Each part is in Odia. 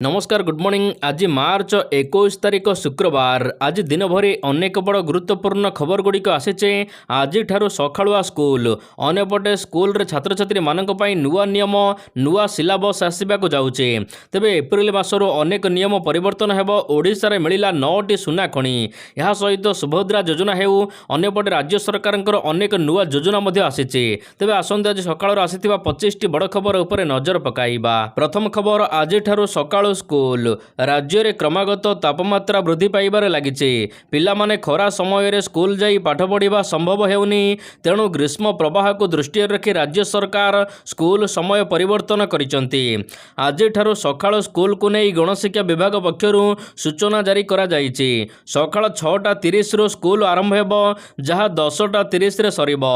नमस्कार गुड मॉर्निंग। आज मार्च 21 तारिख शुक्रवार। आज दिन भरी अनेक बड़ गुरुत्वपूर्ण खबर गुड़िक आसीचे। आज सकाळुआ स्कूल अनेपटे स्कूल रे छात्र छात्री मानक पई नुआ नियम नुआ सिलेबस आसबाक जाउचे। तेबे एप्रिल मासरो अनेक नियम परिवर्तन हेबो। ओडिशा रे मिलिला 9टी सुना खणी। यह सहित सुभद्रा योजना हेउ अनेपटे राज्य सरकारंकर अनेक नुआ योजना मध्ये आसीचे। तेबे आसंत आज सकाळर आसीथिबा 25टी बड़ खबर उपरे नजर पकाइबा। प्रथम खबर आज सकाळ स्कूल राज्य में क्रमागत तापमात्रा वृद्धि पाइबार लगी। पिलामाने खरा समय स्कूल जाई पाठ पढ़ा संभव हेउनी। तेणु ग्रीष्म प्रवाह को दृष्टि रखी राज्य सरकार स्कूल समय परिवर्तन करिसंती। आज सकाळ स्कूल को नहीं गणशिक्षा विभाग पक्षर सूचना जारी करा जाइछि। सकाळ 6:30 रु स्कूल आरंभ हेबो, जहाँ 10:30 रे सरिबो।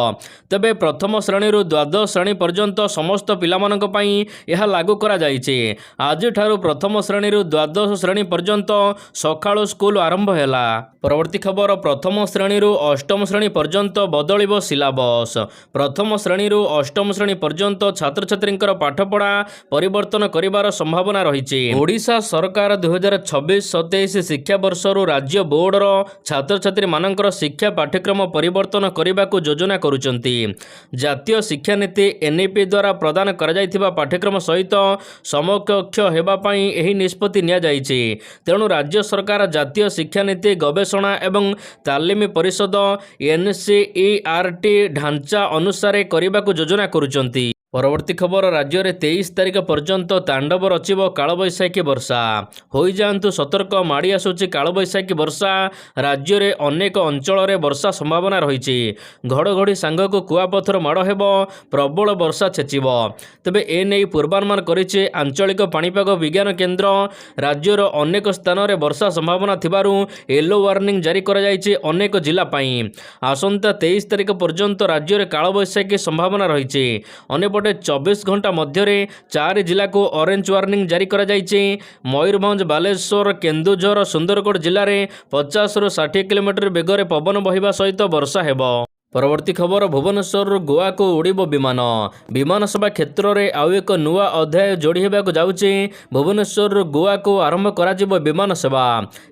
तेबे प्रथम श्रेणी द्वादश श्रेणी पर्यंत समस्त पिलामानक पई यह लागू करा जाइछि। आज प्रथम श्रेणी द्वादश श्रेणी पर्यंत सकाळु स्कूल आरंभ हैला। परवर्ती खबर प्रथम श्रेणी अष्टम श्रेणी पर्यंत बदलिबो सिलेबस। प्रथम श्रेणी अष्टम श्रेणी पर्यंत छात्र छात्री पाठपढ़ा परिवर्तन करिवार संभावना रही। ओडिशा सरकार 2026-27 शिक्षा वर्ष राज्य बोर्डर छात्र छात्री मानकर शिक्षा पाठ्यक्रम परिवर्तन करने को योजना करुचंती। जातीय शिक्षा नीति एनईपी द्वारा प्रदान करा जायथिबा पाठ्यक्रम सहित समकक्ष हेबा पई एही निष्पत्ति निया जाइछि। तेणु राज्य सरकार जातीय शिक्षा नीति गवेषणा एवं तालीम परिषद एनसीईआरटी ढांचा अनुसार करने को योजना करुचंती। परवर्ती खबर राज्य में 23 तारिख पर्यंत तांडव रचिब कालबैशाखी वर्षा। हो जातु सतर्क, माड़ी आसुची कालबैशाखी वर्षा। राज्य में अनेक अंचल में वर्षा संभावना रही। घड़घड़ी सांगक कुआपथर माड़ हेब, प्रबल वर्षा छेचिब। तेबे एने पूर्वानुमान करिछि आंचलिक पाणीपाग विज्ञान केन्द्र। राज्यर अनेक स्थान में वर्षा संभावना थिबारु येलो वार्निंग जारी करा जाइछि अनेक जिला पई। आसंता 23 तारिख पर्यंत राज्य में कालबैशाखी संभावना रही। अनेपटे 24 घंटा मध्य 4 जिला को ऑरेंज वार्निंग जारी करा जाइछि। मयूरभंज, बालेश्वर, केन्दुझर, सुंदरगढ़ जिले में 50 ରୁ 60 किलोमीटर बेगर पवन बहिबा सहित वर्षा हेबो। परवर्ती खबर भुवनेश्वर गोवा को उड़ीबो विमान। विमान सेवा क्षेत्र में आउ एक नुआ अध्याय जोड़ी होगा जाउछि। भुवनेश्वर गोवा को आरंभ कराजिबो विमान सेवा।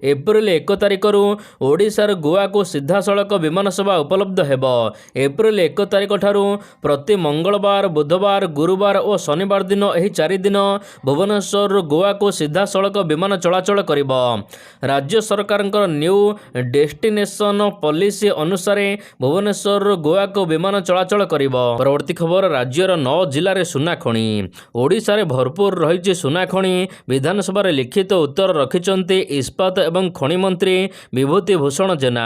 एप्रिल 1 तारिख ओडिशार गोवा को सीधा सड़क विमान सेवा उपलब्ध हेबो। एप्रिल 1 तारिख ठारू प्रति मंगलवार, बुधवार, गुरुवार और शनिवार दिन एही 4 दिन भुवनेश्वर गोवा को सीधा सड़क विमान चलाचल करिबो। राज्य सरकारंकर न्यू डेस्टिनेशन पॉलिसी अनुसार भुवनेश्वर गोवा को विमान चलाचल करिबो। परवर्ती खबर राज्यर 9 जिले में सुना खणी। ओडिशा रे भरपूर रही सुना खणी। विधानसभा रे लिखित उत्तर रखिचंती इस्पात एवं खणी मंत्री विभूति भूषण जेना।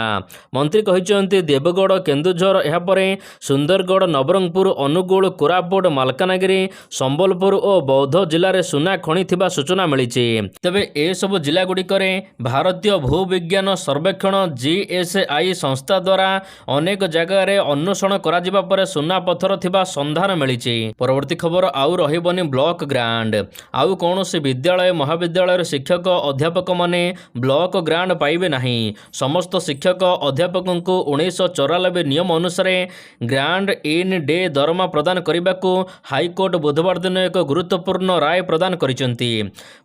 मंत्री कहिचंती देवगढ़, केन्दुझर, यापरे सुंदरगढ़, नवरंगपुर, अनुगुल, कोरापुट, मालकानगिरी, संबलपुर और बौद्ध जिले में सुना खणी थिबा सूचना मिलिछि। तेबे ए सब जिला गुड़िकरे भारतीय भूविज्ञान सर्वेक्षण जीएसआई संस्था द्वारा अनेक जगह अन्वेषण कराजिबा परे सुना पत्थर थिबा संधान मिलिछि। परवर्ती खबर आउ रहिबनी ब्लॉक ग्रांट। आउ कौनसी विद्यालय महाविद्यालय शिक्षक अध्यापक माने ब्लॉक ग्रांट पाइबे नहीं। समस्त शिक्षक अध्यापकों को 1994 नियम अनुसार ग्रांट इन डे दरमा प्रदान करने हाईकोर्ट बुधवार दिन एक गुरुत्वपूर्ण राय प्रदान करिसंती।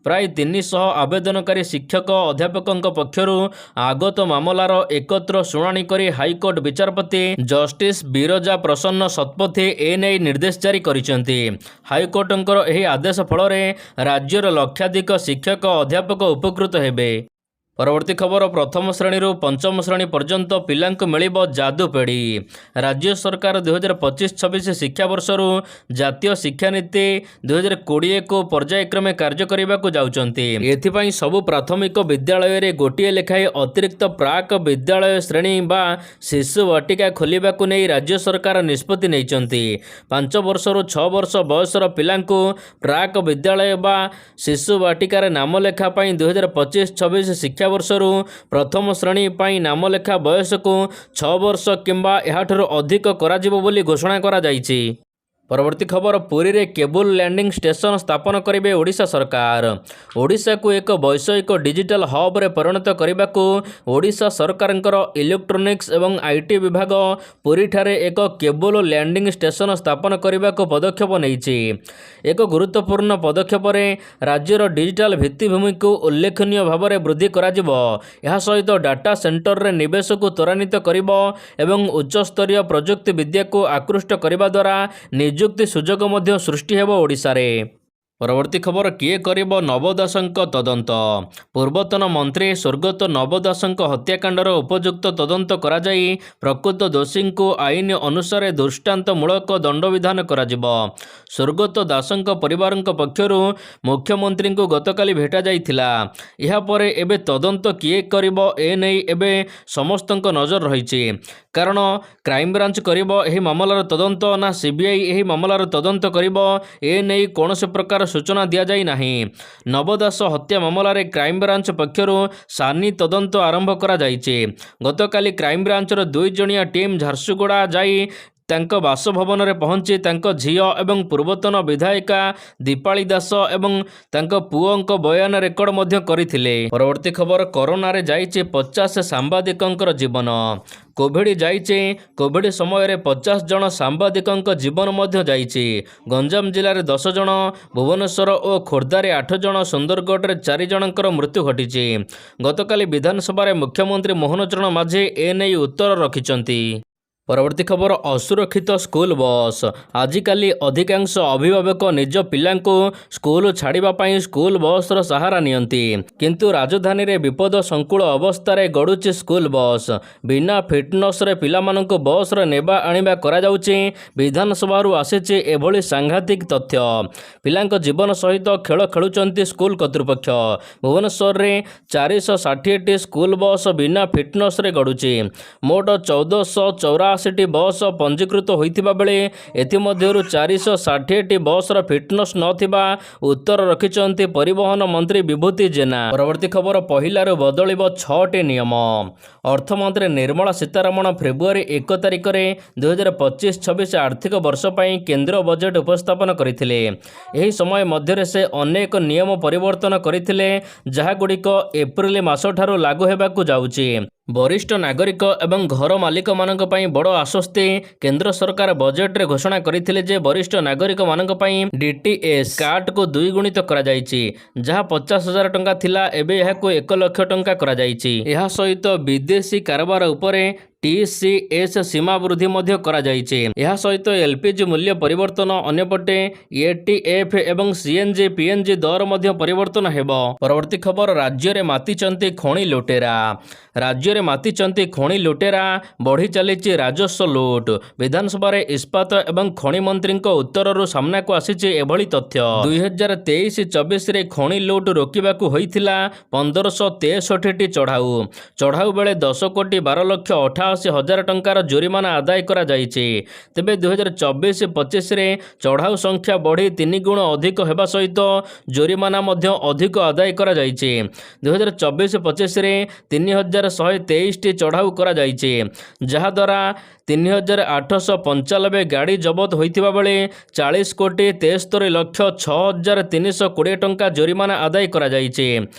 प्राय 300 आवेदनकारी शिक्षक अध्यापकों पक्षर आगत मामलार एकत्र शुणाणी करी हाईकोर्ट विचारपति जस्टिस बिरजा प्रसन्न शतपथी एने निर्देश जारी करिसंती। हाईकोर्टंकर एही आदेश फल राज्यर लक्षाधिक शिक्षक अध्यापक उपकृत हेबे। परवर्ती खबर प्रथम श्रेणी पंचम श्रेणी पर्यंत पिलांको मिलिबो जादू पेड़ी। राज्य सरकार 2025-26 शिक्षा वर्ष जातीय शिक्षा नीति 2020 को पर्यायक्रमे कार्य करने को जाउचंती। एथिपाई सबु प्राथमिक विद्यालय रे गोटिए लेखाए अतिरिक्त प्राक विद्यालय श्रेणी बा शिशु वाटिका खोलिबा को नहीं राज्य सरकार निष्पत्ति नैचंती। 5 वर्ष 6 वर्ष बयसर पिलांको प्राक विद्यालय बा शिशु वाटिका रे नाम लेखा पई 2025-26 शिक्षा वर्ष प्रथम श्रेणी पाई नाम लेखा बयस को 6 वर्ष किंबा याठू अधिक कराजिबो बोली घोषणा करा जाइछि। ପରବର୍ତ୍ତୀ ଖବର ପୁରୀରେ କେବୁଲ ଲ୍ୟାଣ୍ଡିଂ ଷ୍ଟେସନ ସ୍ଥାପନ କରିବେ ଓଡ଼ିଶା ସରକାର। ଓଡ଼ିଶାକୁ ଏକ ବୈଷୟିକ ଡିଜିଟାଲ ହବ୍ରେ ପରିଣତ କରିବାକୁ ଓଡ଼ିଶା ସରକାରଙ୍କର ଇଲେକ୍ଟ୍ରୋନିକ୍ସ ଏବଂ ଆଇଟି ବିଭାଗ ପୁରୀଠାରେ ଏକ କେବୁଲ ଲ୍ୟାଣ୍ଡିଂ ଷ୍ଟେସନ ସ୍ଥାପନ କରିବାକୁ ପଦକ୍ଷେପ ନେଇଛି। ଏକ ଗୁରୁତ୍ୱପୂର୍ଣ୍ଣ ପଦକ୍ଷେପରେ ରାଜ୍ୟର ଡିଜିଟାଲ ଭିତ୍ତିଭୂମିକୁ ଉଲ୍ଲେଖନୀୟ ଭାବରେ ବୃଦ୍ଧି କରାଯିବ। ଏହା ସହିତ ଡାଟା ସେଣ୍ଟରରେ ନିବେଶକୁ ତ୍ୱରାନ୍ୱିତ କରିବ ଏବଂ ଉଚ୍ଚସ୍ତରୀୟ ପ୍ରଯୁକ୍ତି ବିଦ୍ୟାକୁ ଆକୃଷ୍ଟ କରିବା ଦ୍ୱାରା ନିଯୁକ୍ତି ସୁଯୋଗ ମଧ୍ୟ ସୃଷ୍ଟି ହେବ ଓଡ଼ିଶାରେ। ପରବର୍ତ୍ତୀ ଖବର କିଏ କରିବ ନବ ଦାସଙ୍କ ତଦନ୍ତ? ପୂର୍ବତନ ମନ୍ତ୍ରୀ ସ୍ୱର୍ଗତ ନବ ଦାସଙ୍କ ହତ୍ୟାକାଣ୍ଡର ଉପଯୁକ୍ତ ତଦନ୍ତ କରାଯାଇ ପ୍ରକୃତ ଦୋଷୀଙ୍କୁ ଆଇନ ଅନୁସାରେ ଦୃଷ୍ଟାନ୍ତମୂଳକ ଦଣ୍ଡବିଧାନ କରାଯିବ। ସ୍ୱର୍ଗତ ଦାସଙ୍କ ପରିବାରଙ୍କ ପକ୍ଷରୁ ମୁଖ୍ୟମନ୍ତ୍ରୀଙ୍କୁ ଗତକାଲି ଭେଟାଯାଇଥିଲା। ଏହାପରେ ଏବେ ତଦନ୍ତ କିଏ କରିବ ଏ ନେଇ ଏବେ ସମସ୍ତଙ୍କ ନଜର ରହିଛି। କାରଣ କ୍ରାଇମବ୍ରାଞ୍ଚ କରିବ ଏହି ମାମଲାର ତଦନ୍ତ ନା ସିବିଆଇ ଏହି ମାମଲାର ତଦନ୍ତ କରିବ ଏ ନେଇ କୌଣସି ପ୍ରକାର ସୂଚନା ଦିଆଯାଇ ନାହିଁ। ନବ ଦାସ ହତ୍ୟା ମାମଲାରେ କ୍ରାଇମବ୍ରାଞ୍ଚ ପକ୍ଷରୁ ସାନି ତଦନ୍ତ ଆରମ୍ଭ କରାଯାଇଛି। ଗତକାଲି କ୍ରାଇମବ୍ରାଞ୍ଚର 2 ଜଣିଆ ଟିମ୍ ଝାରସୁଗୁଡ଼ା ଯାଇ ତାଙ୍କ ବାସଭବନରେ ପହଞ୍ଚି ତାଙ୍କ ଝିଅ ଏବଂ ପୂର୍ବତନ ବିଧାୟିକା ଦୀପାଳି ଦାସ ଏବଂ ତାଙ୍କ ପୁଅଙ୍କ ବୟାନ ରେକର୍ଡ ମଧ୍ୟ କରିଥିଲେ। ପରବର୍ତ୍ତୀ ଖବର କରୋନାରେ ଯାଇଛି 50 ସାମ୍ବାଦିକଙ୍କର ଜୀବନ। କୋଭିଡ୍ ଯାଇଛି। କୋଭିଡ୍ ସମୟରେ 50 ଜଣ ସାମ୍ବାଦିକଙ୍କ ଜୀବନ ମଧ୍ୟ ଯାଇଛି। ଗଞ୍ଜାମ ଜିଲ୍ଲାରେ 10 ଜଣ, ଭୁବନେଶ୍ୱର ଓ ଖୋର୍ଦ୍ଧାରେ 8 ଜଣ, ସୁନ୍ଦରଗଡ଼ରେ 4 ଜଣଙ୍କର ମୃତ୍ୟୁ ଘଟିଛି। ଗତକାଲି ବିଧାନସଭାରେ ମୁଖ୍ୟମନ୍ତ୍ରୀ ମୋହନ ଚରଣ ମାଝୀ ଏ ନେଇ ଉତ୍ତର ରଖିଛନ୍ତି। ପରବର୍ତ୍ତୀ ଖବର ଅସୁରକ୍ଷିତ ସ୍କୁଲ ବସ୍। ଆଜିକାଲି ଅଧିକାଂଶ ଅଭିଭାବକ ନିଜ ପିଲାଙ୍କୁ ସ୍କୁଲ ଛାଡ଼ିବା ପାଇଁ ସ୍କୁଲ ବସ୍ର ସାହାରା ନିଅନ୍ତି। କିନ୍ତୁ ରାଜଧାନୀରେ ବିପଦ ସଂକୁଳ ଅବସ୍ଥାରେ ଗଡ଼ୁଛି ସ୍କୁଲ ବସ୍। ବିନା ଫିଟନେସରେ ପିଲାମାନଙ୍କୁ ବସ୍ରେ ନେବା ଆଣିବା କରାଯାଉଛି। ବିଧାନସଭାରୁ ଆସିଛି ଏଭଳି ସାଂଘାତିକ ତଥ୍ୟ। ପିଲାଙ୍କ ଜୀବନ ସହିତ ଖେଳ ଖେଳୁଛନ୍ତି ସ୍କୁଲ କର୍ତ୍ତୃପକ୍ଷ। ଭୁବନେଶ୍ୱରରେ 460ଟି ସ୍କୁଲ ବସ୍ ବିନା ଫିଟନେସରେ ଗଡ଼ୁଛି। ମୋଟ 1484ଟି ବସ୍ ପଞ୍ଜୀକୃତ ହୋଇଥିବା ବେଳେ ଏଥିମଧ୍ୟରୁ 460ଟି ବସ୍ର ଫିଟନେସ୍ ନଥିବା ଉତ୍ତର ରଖିଛନ୍ତି ପରିବହନ ମନ୍ତ୍ରୀ ବିଭୂତି ଜେନା। ପରବର୍ତ୍ତୀ ଖବର ପହିଲାରୁ ବଦଳିବ 6ଟି ନିୟମ। ଅର୍ଥମନ୍ତ୍ରୀ ନିର୍ମଳା ସୀତାରମଣ ଫେବୃଆରୀ 1 ତାରିଖରେ 2025-26 ଆର୍ଥିକ ବର୍ଷ ପାଇଁ କେନ୍ଦ୍ର ବଜେଟ୍ ଉପସ୍ଥାପନ କରିଥିଲେ। ଏହି ସମୟ ମଧ୍ୟରେ ସେ ଅନେକ ନିୟମ ପରିବର୍ତ୍ତନ କରିଥିଲେ ଯାହାଗୁଡ଼ିକ ଏପ୍ରିଲ ମାସଠାରୁ ଲାଗୁ ହେବାକୁ ଯାଉଛି। ବରିଷ୍ଠ ନାଗରିକ ଏବଂ ଘର ମାଲିକମାନଙ୍କ ପାଇଁ ବଡ଼ ଆଶ୍ୱସ୍ତି। କେନ୍ଦ୍ର ସରକାର ବଜେଟରେ ଘୋଷଣା କରିଥିଲେ ଯେ ବରିଷ୍ଠ ନାଗରିକମାନଙ୍କ ପାଇଁ ଡିଟିଏସ୍ କାଟକୁ 2 ଗୁଣିତ କରାଯାଇଛି। ଯାହା 50,000 ଟଙ୍କା ଥିଲା ଏବେ ଏହାକୁ 1 ଲକ୍ଷ ଟଙ୍କା କରାଯାଇଛି। ଏହା ସହିତ ବିଦେଶୀ କାରବାର ଉପରେ TCS ସୀମା ବୃଦ୍ଧି ମଧ୍ୟ କରାଯାଇଛି। ଏହା ସହିତ LPG ମୂଲ୍ୟ ପରିବର୍ତ୍ତନ, ଅନ୍ୟପଟେ ATF ଏବଂ CNG PNG ଦର ମଧ୍ୟ ପରିବର୍ତ୍ତନ ହେବ। ପରବର୍ତ୍ତୀ ଖବର ରାଜ୍ୟରେ ମାତିଛନ୍ତି ଖଣି ଲୁଟେରା। ରାଜ୍ୟରେ ମାତିଛନ୍ତି ଖଣି ଲୁଟେରା, ବଢ଼ି ଚାଲିଛି ରାଜସ୍ୱ ଲୁଟ। ବିଧାନସଭାରେ ଇସ୍ପାତ ଏବଂ ଖଣି ମନ୍ତ୍ରୀଙ୍କ ଉତ୍ତରରୁ ସାମ୍ନାକୁ ଆସିଛି ଏଭଳି ତଥ୍ୟ। 2023-24ରେ ଖଣି ଲୁଟ ରୋକିବାକୁ ହୋଇଥିଲା 1563ଟି ଚଢ଼ାଉ। ଚଢ଼ାଉ ବେଳେ 10,12,88,000 ଟଙ୍କାର ଜୋରିମାନା ଆଦାୟ କରାଯାଇଛି। ତେବେ 2024-25ରେ ଚଢ଼ାଉ ସଂଖ୍ୟା ବଢ଼ି 3 ଗୁଣ ଅଧିକ ହେବା ସହିତ ଜୋରିମାନା ମଧ୍ୟ ଅଧିକ ଆଦାୟ କରାଯାଇଛି। 2024-25ରେ 3,123ଟି ଚଢ଼ାଉ କରାଯାଇଛି, ଯାହାଦ୍ୱାରା 3,895 ଗାଡ଼ି ଜବତ ହୋଇଥିବା ବେଳେ 40,73,06,320 ଟଙ୍କା ଜୋରିମାନା ଆଦାୟ କରାଯାଇଛି।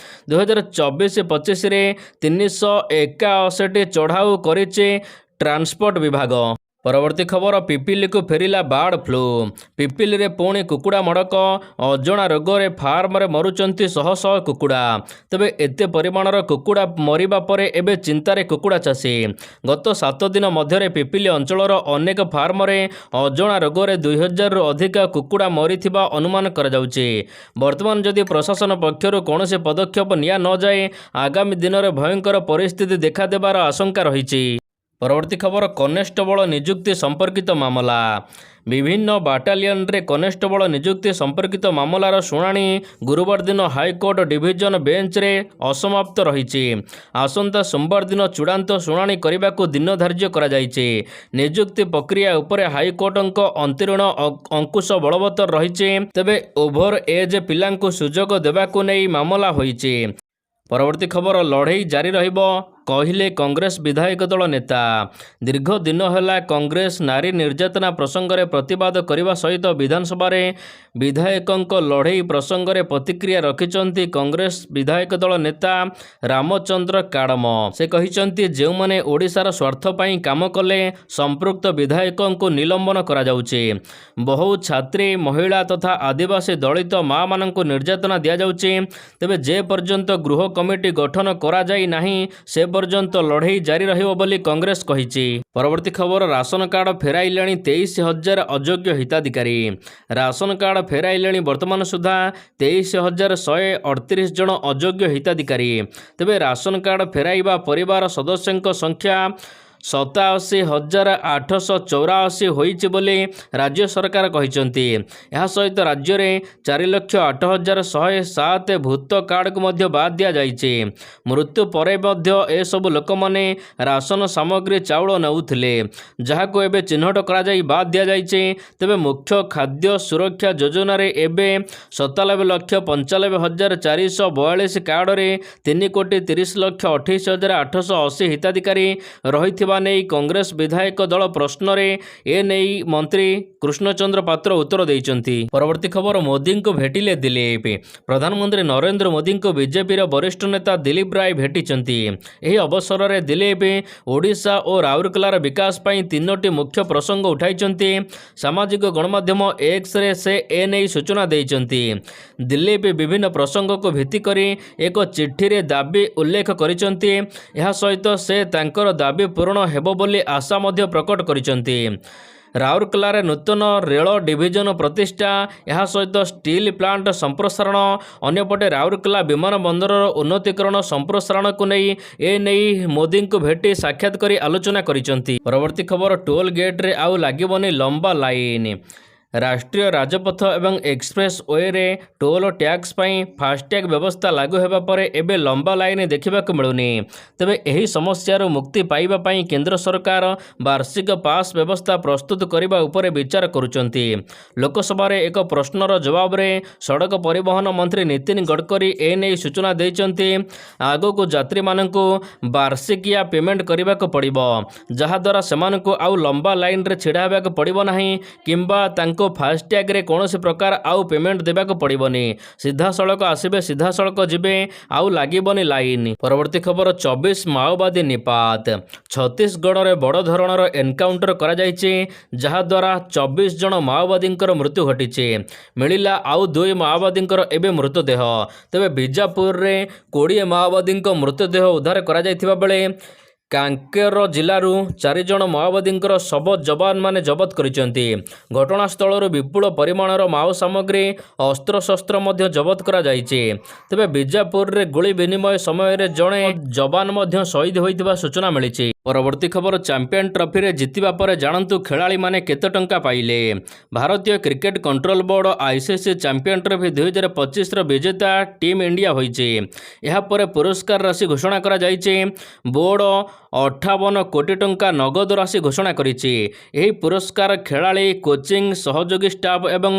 2024-25ରେ 381ଟି ଚଢ଼ାଉ କରିଛି ଟ୍ରାନ୍ସପୋର୍ଟ ବିଭାଗ। ପରବର୍ତ୍ତୀ ଖବର ପିପିଲିକୁ ଫେରିଲା ବାର୍ଡ ଫ୍ଲୁ। ପିପିଲିରେ ପୁଣି କୁକୁଡ଼ା ମଡ଼କ। ଅଜଣା ରୋଗରେ ଫାର୍ମରେ ମରୁଛନ୍ତି ଶହ ଶହ କୁକୁଡ଼ା। ତେବେ ଏତେ ପରିମାଣର କୁକୁଡ଼ା ମରିବା ପରେ ଏବେ ଚିନ୍ତାରେ କୁକୁଡ଼ା ଚାଷୀ। ଗତ 7 ଦିନ ମଧ୍ୟରେ ପିପିଲି ଅଞ୍ଚଳର ଅନେକ ଫାର୍ମରେ ଅଜଣା ରୋଗରେ 2,000ରୁ ଅଧିକ କୁକୁଡ଼ା ମରିଥିବା ଅନୁମାନ କରାଯାଉଛି। ବର୍ତ୍ତମାନ ଯଦି ପ୍ରଶାସନ ପକ୍ଷରୁ କୌଣସି ପଦକ୍ଷେପ ନିଆ ନଯାଏ ଆଗାମୀ ଦିନରେ ଭୟଙ୍କର ପରିସ୍ଥିତି ଦେଖାଦେବାର ଆଶଙ୍କା ରହିଛି। ପରବର୍ତ୍ତୀ ଖବର କନେଷ୍ଟବଳ ନିଯୁକ୍ତି ସମ୍ପର୍କିତ ମାମଲା। ବିଭିନ୍ନ ବାଟାଲିୟନରେ କନେଷ୍ଟବଳ ନିଯୁକ୍ତି ସମ୍ପର୍କିତ ମାମଲାର ଶୁଣାଣି ଗୁରୁବାର ଦିନ ହାଇକୋର୍ଟ ଡିଭିଜନ ବେଞ୍ଚରେ ଅସମାପ୍ତ ରହିଛି। ଆସନ୍ତା ସୋମବାର ଦିନ ଚୂଡ଼ାନ୍ତ ଶୁଣାଣି କରିବାକୁ ଦିନ ଧାର୍ଯ୍ୟ କରାଯାଇଛି। ନିଯୁକ୍ତି ପ୍ରକ୍ରିୟା ଉପରେ ହାଇକୋର୍ଟଙ୍କ ଅନ୍ତରୀଣ ଅଙ୍କୁଶ ବଳବତ୍ତର ରହିଛି। ତେବେ ଓଭର ଏଜ୍ ପିଲାଙ୍କୁ ସୁଯୋଗ ଦେବାକୁ ନେଇ ମାମଲା ହୋଇଛି। ପରବର୍ତ୍ତୀ ଖବର ଲଢ଼େଇ ଜାରି ରହିବ। କହିଲେ କଂଗ୍ରେସ ବିଧାୟକ ଦଳ ନେତା। ଦୀର୍ଘ ଦିନ ହେଲା କଂଗ୍ରେସ ନାରୀ ନିର୍ଯାତନା ପ୍ରସଙ୍ଗରେ ପ୍ରତିବାଦ କରିବା ସହିତ ବିଧାନସଭାରେ ବିଧାୟକଙ୍କ ଲଢ଼େଇ ପ୍ରସଙ୍ଗରେ ପ୍ରତିକ୍ରିୟା ରଖିଛନ୍ତି କଂଗ୍ରେସ ବିଧାୟକ ଦଳ ନେତା ରାମଚନ୍ଦ୍ର କାଡ଼ମ। ସେ କହିଛନ୍ତି, ଯେଉଁମାନେ ଓଡ଼ିଶାର ସ୍ୱାର୍ଥ ପାଇଁ କାମ କଲେ ସମ୍ପୃକ୍ତ ବିଧାୟକଙ୍କୁ ନିଲମ୍ବନ କରାଯାଉଛି। ବହୁ ଛାତ୍ରୀ, ମହିଳା ତଥା ଆଦିବାସୀ ଦଳିତ ମାମାନଙ୍କୁ ନିର୍ଯାତନା ଦିଆଯାଉଛି। ତେବେ ଯେ ପର୍ଯ୍ୟନ୍ତ ଗୃହ କମିଟି ଗଠନ କରାଯାଇ ନାହିଁ ସେ ପର୍ଯ୍ୟନ୍ତ ଲଢ଼େଇ ଜାରି ରହିବ ବୋଲି କଂଗ୍ରେସ କହିଛି। ପରବର୍ତ୍ତୀ ଖବର, ରାସନ କାର୍ଡ ଫେରାଇଲେଣି 23,000 ଅଯୋଗ୍ୟ ହିତାଧିକାରୀ। ରାସନ କାର୍ଡ ଫେରାଇଲେଣି ବର୍ତ୍ତମାନ ସୁଦ୍ଧା 23,138 ଜଣ ଅଯୋଗ୍ୟ ହିତାଧିକାରୀ। ତେବେ ରାସନ କାର୍ଡ ଫେରାଇବା ପରିବାର ସଦସ୍ୟଙ୍କ ସଂଖ୍ୟା 87,884 ହୋଇଛି ବୋଲି ରାଜ୍ୟ ସରକାର କହିଛନ୍ତି। ଏହା ସହିତ ରାଜ୍ୟରେ 4,08,107 ଭୂତ କାର୍ଡକୁ ମଧ୍ୟ ବାଦ୍ ଦିଆଯାଇଛି। ମୃତ୍ୟୁ ପରେ ମଧ୍ୟ ଏସବୁ ଲୋକମାନେ ରାସନ ସାମଗ୍ରୀ ଚାଉଳ ନେଉଥିଲେ, ଯାହାକୁ ଏବେ ଚିହ୍ନଟ କରାଯାଇ ବାଦ୍ ଦିଆଯାଇଛି। ତେବେ ମୁଖ୍ୟ ଖାଦ୍ୟ ସୁରକ୍ଷା ଯୋଜନାରେ ଏବେ 97,95,442 କାର୍ଡରେ 3,30,28,880 ହିତାଧିକାରୀ ରହିଥିବା ନେଇ କଂଗ୍ରେସ ବିଧାୟକ ଦଳ ପ୍ରଶ୍ନରେ ଏନେଇ ମନ୍ତ୍ରୀ କୃଷ୍ଣଚନ୍ଦ୍ର ପାତ୍ର ଉତ୍ତର ଦେଇଛନ୍ତି। ପରବର୍ତ୍ତୀ ଖବର, ମୋଦିଙ୍କୁ ଭେଟିଲେ ଦିଲ୍ଲୀପ। ପ୍ରଧାନମନ୍ତ୍ରୀ ନରେନ୍ଦ୍ର ମୋଦିଙ୍କୁ ବିଜେପିର ବରିଷ୍ଠ ନେତା ଦିଲ୍ଲୀପ ରାୟ ଭେଟିଛନ୍ତି। ଏହି ଅବସରରେ ଦିଲ୍ଲୀପ ଓଡ଼ିଶା ଓ ରାଉରକେଲାର ବିକାଶ ପାଇଁ 3ଟି ମୁଖ୍ୟ ପ୍ରସଙ୍ଗ ଉଠାଇଛନ୍ତି। ସାମାଜିକ ଗଣମାଧ୍ୟମ ଏକ୍ସରେ ସେ ଏନେଇ ସୂଚନା ଦେଇଛନ୍ତି। ଦିଲ୍ଲୀପ ବିଭିନ୍ନ ପ୍ରସଙ୍ଗକୁ ଭିତ୍ତି କରି ଏକ ଚିଠିରେ ଦାବି ଉଲ୍ଲେଖ କରିଛନ୍ତି। ଏହା ସହିତ ସେ ତାଙ୍କର ଦାବି ପୂରଣ ହେବ ବୋଲି ଆଶା ମଧ୍ୟ ପ୍ରକଟ କରିଛନ୍ତି। ରାଉରକେଲାରେ ନୂତନ ରେଳ ଡିଭିଜନ ପ୍ରତିଷ୍ଠା, ଏହା ସହିତ ଷ୍ଟିଲ୍ ପ୍ଲାଣ୍ଟ ସମ୍ପ୍ରସାରଣ, ଅନ୍ୟପଟେ ରାଉରକେଲା ବିମାନ ବନ୍ଦରର ଉନ୍ନତୀକରଣ ସମ୍ପ୍ରସାରଣକୁ ନେଇ ଏନେଇ ମୋଦିଙ୍କୁ ଭେଟି ସାକ୍ଷାତ କରି ଆଲୋଚନା କରିଛନ୍ତି। ପରବର୍ତ୍ତୀ ଖବର, ଟୋଲ ଗେଟ୍ରେ ଆଉ ଲାଗିବନି ଲମ୍ବା ଲାଇନ୍। ରାଷ୍ଟ୍ରୀୟ ରାଜପଥ ଏବଂ ଏକ୍ସପ୍ରେସ୍ ୱେରେ ଟୋଲ ଟ୍ୟାକ୍ସ ପାଇଁ ଫାସ୍ଟ୍ୟାଗ୍ ବ୍ୟବସ୍ଥା ଲାଗୁ ହେବା ପରେ ଏବେ ଲମ୍ବା ଲାଇନ୍ ଦେଖିବାକୁ ମିଳୁନି। ତେବେ ଏହି ସମସ୍ୟାରୁ ମୁକ୍ତି ପାଇବା ପାଇଁ କେନ୍ଦ୍ର ସରକାର ବାର୍ଷିକ ପାସ୍ ବ୍ୟବସ୍ଥା ପ୍ରସ୍ତୁତ କରିବା ଉପରେ ବିଚାର କରୁଛନ୍ତି। ଲୋକସଭାରେ ଏକ ପ୍ରଶ୍ନର ଜବାବରେ ସଡ଼କ ପରିବହନ ମନ୍ତ୍ରୀ ନୀତିନ ଗଡ଼କରୀ ଏନେଇ ସୂଚନା ଦେଇଛନ୍ତି। ଆଗକୁ ଯାତ୍ରୀମାନଙ୍କୁ ବାର୍ଷିକିଆ ପେମେଣ୍ଟ କରିବାକୁ ପଡ଼ିବ, ଯାହାଦ୍ୱାରା ସେମାନଙ୍କୁ ଆଉ ଲମ୍ବା ଲାଇନ୍ରେ ଛିଡ଼ା ହେବାକୁ ପଡ଼ିବ ନାହିଁ କିମ୍ବା ତାଙ୍କୁ ଫାସ୍ଟ୍ୟାଗ୍ରେ କୌଣସି ପ୍ରକାର ଆଉ ପେମେଣ୍ଟ ଦେବାକୁ ପଡ଼ିବନି। ସିଧାସଳଖ ଆସିବେ, ସିଧାସଳଖ ଯିବେ, ଆଉ ଲାଗିବନି ଲାଇନ୍। ପରବର୍ତ୍ତୀ ଖବର, 24 ମାଓବାଦୀ ନିପାତ। ଛତିଶଗଡ଼ରେ ବଡ଼ ଧରଣର ଏନକାଉଣ୍ଟର କରାଯାଇଛି, ଯାହାଦ୍ୱାରା 24 ଜଣ ମାଓବାଦୀଙ୍କର ମୃତ୍ୟୁ ଘଟିଛି। ମିଳିଲା ଆଉ 2 ମାଓବାଦୀଙ୍କର ଏବେ ମୃତଦେହ। ତେବେ ବିଜାପୁରରେ 20 ମାଓବାଦୀଙ୍କ ମୃତଦେହ ଉଦ୍ଧାର କରାଯାଇଥିବା ବେଳେ କାଙ୍କେର ଜିଲ୍ଲାରୁ 4 ଜଣ ମାଓବାଦୀଙ୍କର ଶବ ଯବାନମାନେ ଜବତ କରିଛନ୍ତି। ଘଟଣାସ୍ଥଳରୁ ବିପୁଳ ପରିମାଣର ମାଓ ସାମଗ୍ରୀ, ଅସ୍ତ୍ରଶସ୍ତ୍ର ମଧ୍ୟ ଜବତ କରାଯାଇଛି। ତେବେ ବିଜାପୁରରେ ଗୁଳି ବିନିମୟ ସମୟରେ ଜଣେ ଯବାନ ମଧ୍ୟ ଶହୀଦ ହୋଇଥିବା ସୂଚନା ମିଳିଛି। ପରବର୍ତ୍ତୀ ଖବର, ଚାମ୍ପିୟନ ଟ୍ରଫିରେ ଜିତିବା ପରେ ଜାଣନ୍ତୁ ଖେଳାଳିମାନେ କେତେ ଟଙ୍କା ପାଇଲେ। ଭାରତୀୟ cricket control board ICC champion trophy 2025ର ବିଜେତା ଟିମ୍ ଇଣ୍ଡିଆ ହୋଇଛି। ଏହାପରେ ପୁରସ୍କାର ରାଶି ଘୋଷଣା କରାଯାଇଛି। ବୋର୍ଡ 58 କୋଟି ଟଙ୍କା ନଗଦ ରାଶି ଘୋଷଣା କରିଛି। ଏହି ପୁରସ୍କାର ଖେଳାଳି, କୋଚିଂ, ସହଯୋଗୀ ଷ୍ଟାଫ୍ ଏବଂ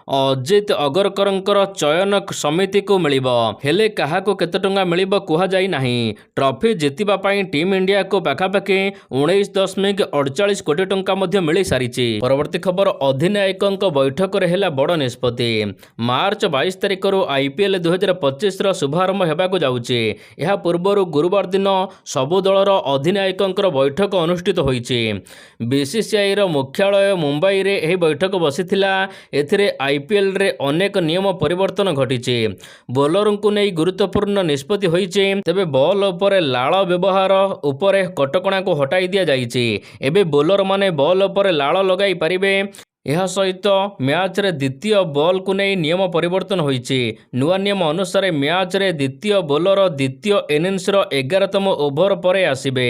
ଅଜିତ ଅଗରକରଙ୍କର ଚୟନ ସମିତିକୁ ମିଳିବ। ହେଲେ କାହାକୁ କେତେ ଟଙ୍କା ମିଳିବ କୁହାଯାଇ ନାହିଁ। ଟ୍ରଫି ଜିତିବା ପାଇଁ ଟିମ୍ ଇଣ୍ଡିଆକୁ ପାଖାପାଖି 19.48 କୋଟି ଟଙ୍କା ମଧ୍ୟ ମିଳିସାରିଛି। ପରବର୍ତ୍ତୀ ଖବର, ଅଧିନାୟକଙ୍କ ବୈଠକରେ ହେଲା ବଡ଼ ନିଷ୍ପତ୍ତି। ମାର୍ଚ୍ଚ 22 ତାରିଖରୁ IPL 2025ର ଶୁଭାରମ୍ଭ ହେବାକୁ ଯାଉଛି। ଏହା ପୂର୍ବରୁ ଗୁରୁବାର ଦିନ ସବୁ ଦଳର ଅଧିନାୟକଙ୍କର ବୈଠକ ଅନୁଷ୍ଠିତ ହୋଇଛି। BCCIର ମୁଖ୍ୟାଳୟ ମୁମ୍ବାଇରେ ଏହି ବୈଠକ ବସିଥିଲା। ଏଥିରେ IPLରେ ଅନେକ ନିୟମ ପରିବର୍ତ୍ତନ ଘଟିଛି। ବୋଲରଙ୍କୁ ନେଇ ଗୁରୁତ୍ୱପୂର୍ଣ୍ଣ ନିଷ୍ପତ୍ତି ହୋଇଛି। ତେବେ ବଲ୍ ଉପରେ ଲାଳ ବ୍ୟବହାର ଉପରେ କଟକଣାକୁ ହଟାଇ ଦିଆଯାଇଛି। ଏବେ ବୋଲରମାନେ ବଲ୍ ଉପରେ ଲାଳ ଲଗାଇ ପାରିବେ। ଏହା ସହିତ ମ୍ୟାଚ୍ରେ ଦ୍ୱିତୀୟ ବଲ୍କୁ ନେଇ ନିୟମ ପରିବର୍ତ୍ତନ ହୋଇଛି। ନୂଆ ନିୟମ ଅନୁସାରେ ମ୍ୟାଚ୍ରେ ଦ୍ୱିତୀୟ ବୋଲର ଦ୍ୱିତୀୟ ଇନିଂସର 11ତମ ଓଭର ପରେ ଆସିବେ।